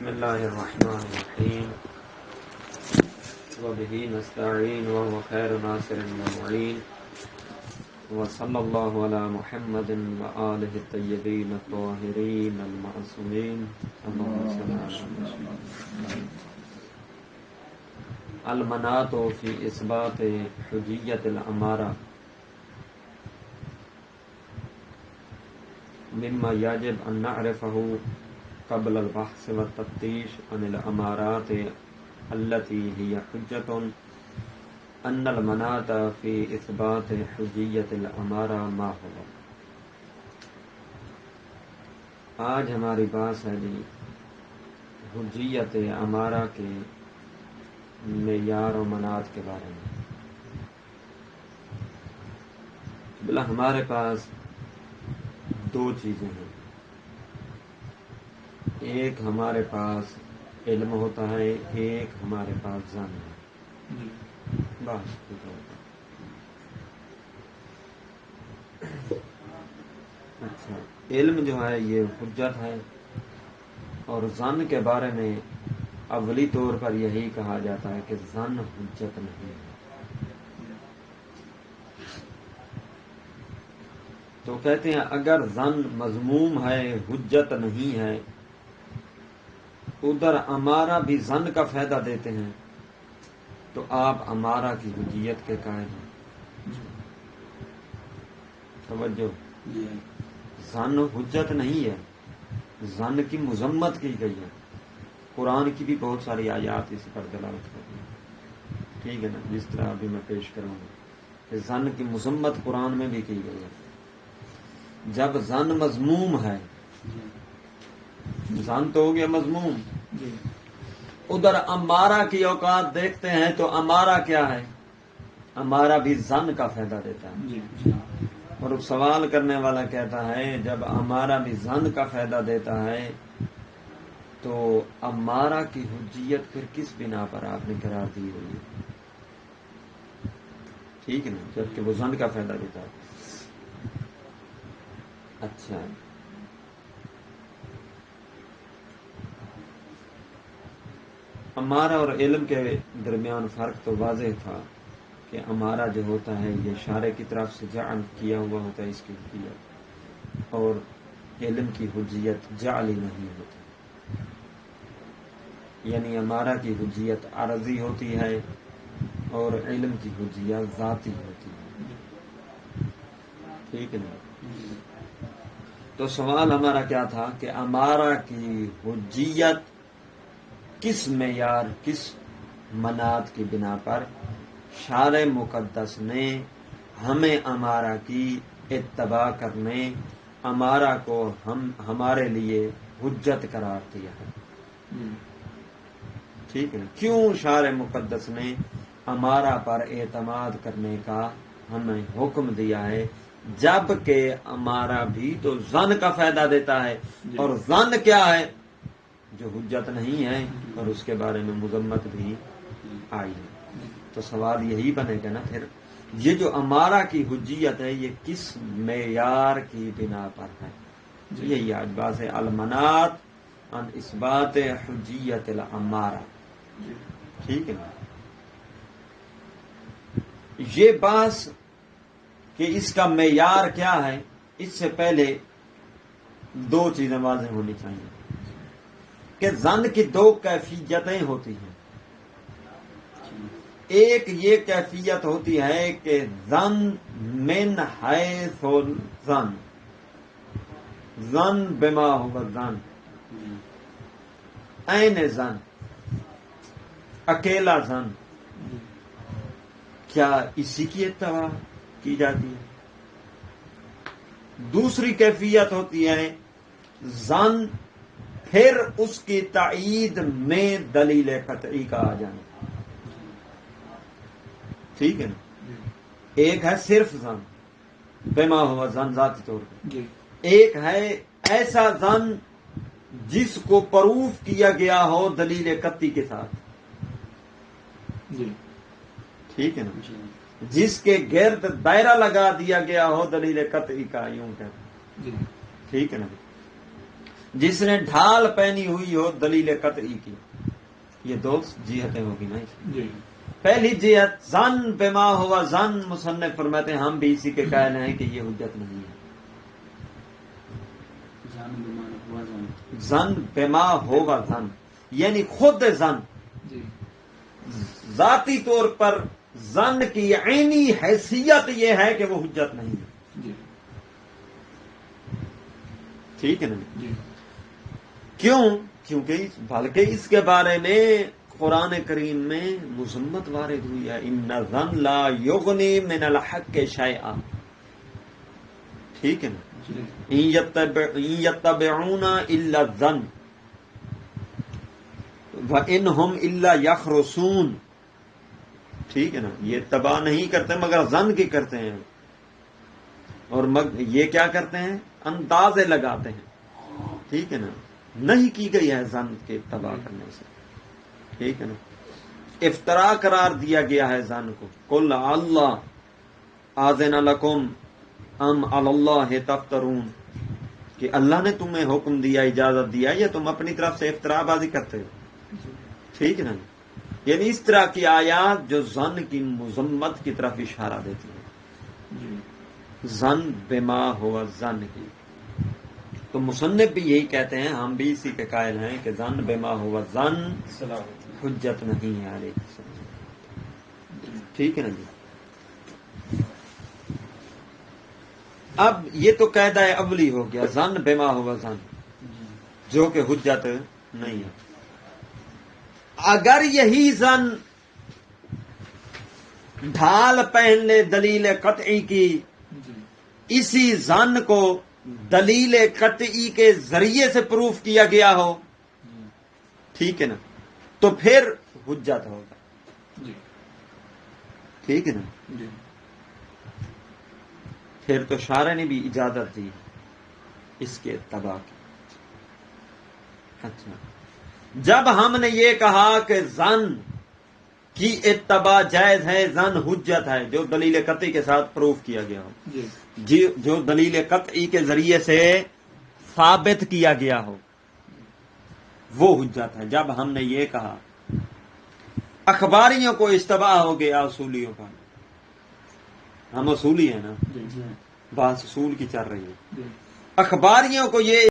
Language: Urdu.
بسم اللہ الرحمن الرحیم وبہ نستعین وهو خیر ناصر ومعین وصلی اللہ علی محمد وآلہ الطیبین الطاہرین المعصومین اللہم صل علی محمد. المناط فی اثبات حجیت الامارہ مما یجب ان نعرفہ قبل البحث والتفتیش عن الامارات التي هي حجة ان المناط في اثبات حجیت الامارہ ما هو. آج ہماری بات ہے جی حجیت امارہ کے معیار و مناط کے بارے میں. بلا ہمارے پاس دو چیزیں ہیں، ایک ہمارے پاس علم ہوتا ہے، ایک ہمارے پاس ظن ہے. بس اچھا، علم جو ہے یہ حجت ہے، اور ظن کے بارے میں اولی طور پر یہی کہا جاتا ہے کہ ظن حجت نہیں ہے. تو کہتے ہیں اگر ظن مذموم ہے، حجت نہیں ہے، ادھر امارہ بھی ظن کا فائدہ دیتے ہیں، تو آپ امارہ کی حجیت کے قائل ہیں. توجہ، ظن حجت نہیں ہے، ظن کی مذمت کی گئی ہے. قرآن کی بھی بہت ساری آیات اس پر دلالت کرتی ہیں، ٹھیک ہے نا، جس طرح ابھی میں پیش کروں گا کہ ظن کی مذمت قرآن میں بھی کی گئی ہے. جب ظن مذموم ہے، ظن تو ہو گیا مذموم، ادھر امارہ کی اوقات دیکھتے ہیں تو امارہ کیا ہے؟ امارہ بھی ظن کا فائدہ دیتا ہے. اور سوال کرنے والا کہتا ہے جب امارہ بھی ظن کا فائدہ دیتا ہے تو امارہ کی حجیت پھر کس بنا پر آپ نے قرار دی ہوئی ہے؟ ٹھیک ہے نا، جبکہ وہ ظن کا فائدہ دیتا ہے. اچھا، امارہ اور علم کے درمیان فرق تو واضح تھا کہ امارہ جو ہوتا ہے یہ شارع کی طرف سے جعل کیا ہوا ہوتا ہے اس کی حجیت، اور علم کی حجیت جعلی نہیں ہوتی. یعنی امارہ کی حجیت عارضی ہوتی ہے اور علم کی حجیت ذاتی ہوتی ہے. ٹھیک ہے نا؟ تو سوال ہمارا کیا تھا کہ امارہ کی حجیت کس معیار، کس مناط کی بنا پر شارع مقدس نے ہمیں امارہ کی اتباع کرنے، امارہ کو ہمارے لیے حجت قرار دیا ہے. ٹھیک ہے، کیوں شارع مقدس نے امارہ پر اعتماد کرنے کا ہمیں حکم دیا ہے، جب کہ امارہ بھی تو ظن کا فائدہ دیتا ہے، اور ظن کیا ہے؟ جو حجت نہیں ہے، اور اس کے بارے میں مذمت بھی آئی ہے. تو سوال یہی بنے گا نا پھر، یہ جو امارہ کی حجیت ہے یہ کس معیار کی بنا پر ہے؟ یہی آج بات ہے المناط عن اثبات حجیت الامارہ. ٹھیک ہے نا؟ یہ بات کہ اس کا معیار کیا ہے، اس سے پہلے دو چیزیں واضح ہونی چاہیے کہ ظن کی دو کیفیتیں ہوتی ہیں. ایک یہ کیفیت ہوتی ہے کہ ظن من حیث الظن، ظن بما ہوا ظن، عین ظن، اکیلا ظن، کیا اسی کی اتباع کی جاتی ہے؟ دوسری کیفیت ہوتی ہے ظن پھر اس کی تائید میں دلیل قطعی کا آ جانا. ٹھیک ہے نا؟ ایک ہے صرف ظن بما ہوا ظن ذاتی طور پر، ایک ہے ایسا ظن جس کو پروف کیا گیا ہو دلیل قطعی کے ساتھ. ٹھیک ہے نا؟ جس کے گرد دائرہ لگا دیا گیا ہو دلیل قطعی کا، یوں کہ ٹھیک ہے نا؟ جس نے ڈھال پہنی ہوئی ہو دلیل قطعی کی. یہ دو جہتیں ہوگی نا. جی پہلی جہت زن بما ہوا زن، مصنف فرماتے ہیں ہم بھی اسی کے قائل ہیں کہ یہ حجت نہیں ہے. زن بما ہوگا زن یعنی خود زن، جی ذاتی طور پر زن کی عینی حیثیت یہ ہے کہ وہ حجت نہیں ہے. جی ٹھیک ہے نا. جی کیوں؟ کیونکہ بلکہ اس کے بارے میں قرآن کریم میں مذمت وارد ہوئی ہے. ان الظن لا یغنی من الحق شیئا. ٹھیک ہے نا. ان یتبعون الا الظن وانہم الا یخرصون. ٹھیک ہے نا. یہ تباہ نہیں کرتے مگر ظن کی کرتے ہیں، اور یہ کیا کرتے ہیں؟ اندازے لگاتے ہیں. ٹھیک ہے نا. نہیں کی گئی ہے ظن کے تباہ کرنے سے. ٹھیک ہے نا. افطرا قرار دیا گیا ہے ظن کو. قل اللہ آذن لکم ام علی اللہ تفترون، کہ اللہ نے تمہیں حکم دیا، اجازت دیا، یا تم اپنی طرف سے افترا بازی کرتے ہو. ٹھیک ہے نا. یعنی اس طرح کی آیات جو ظن کی مذمت کی طرف اشارہ دیتی ہیں. ظن بما ہوا ظن کی. تو مصنف بھی یہی کہتے ہیں، ہم بھی اسی کے قائل ہیں کہ ظن بما ہوا ظن حجت نہیں ہے علیہ السلام. ٹھیک ہے نا جی. اب یہ تو قاعدہ اولی ہو گیا، ظن بما ہوا ظن، جو کہ حجت نہیں ہے. اگر یہی ظن ڈھال پہن لے دلیل قطعی کی، اسی ظن کو دلیل قطعی کے ذریعے سے پروف کیا گیا ہو، ٹھیک ہے نا، تو پھر حجت ہوگا. ٹھیک ہے نا. پھر تو شارع نے بھی اجازت دی اس کے اتباع کی. اچھا، جب ہم نے یہ کہا کہ ظن کی اتباع جائز ہے، ظن حجت ہے جو دلیل قطعی کے ساتھ پروف کیا گیا ہو، جو دلیل قطعی کے ذریعے سے ثابت کیا گیا ہو، وہ حجت ہے. جب ہم نے یہ کہا، اخباریوں کو اشتباہ ہو گیا اصولیوں کا. ہم اصولی ہیں نا، بات اصول کی چل رہی ہے. اخباریوں کو یہ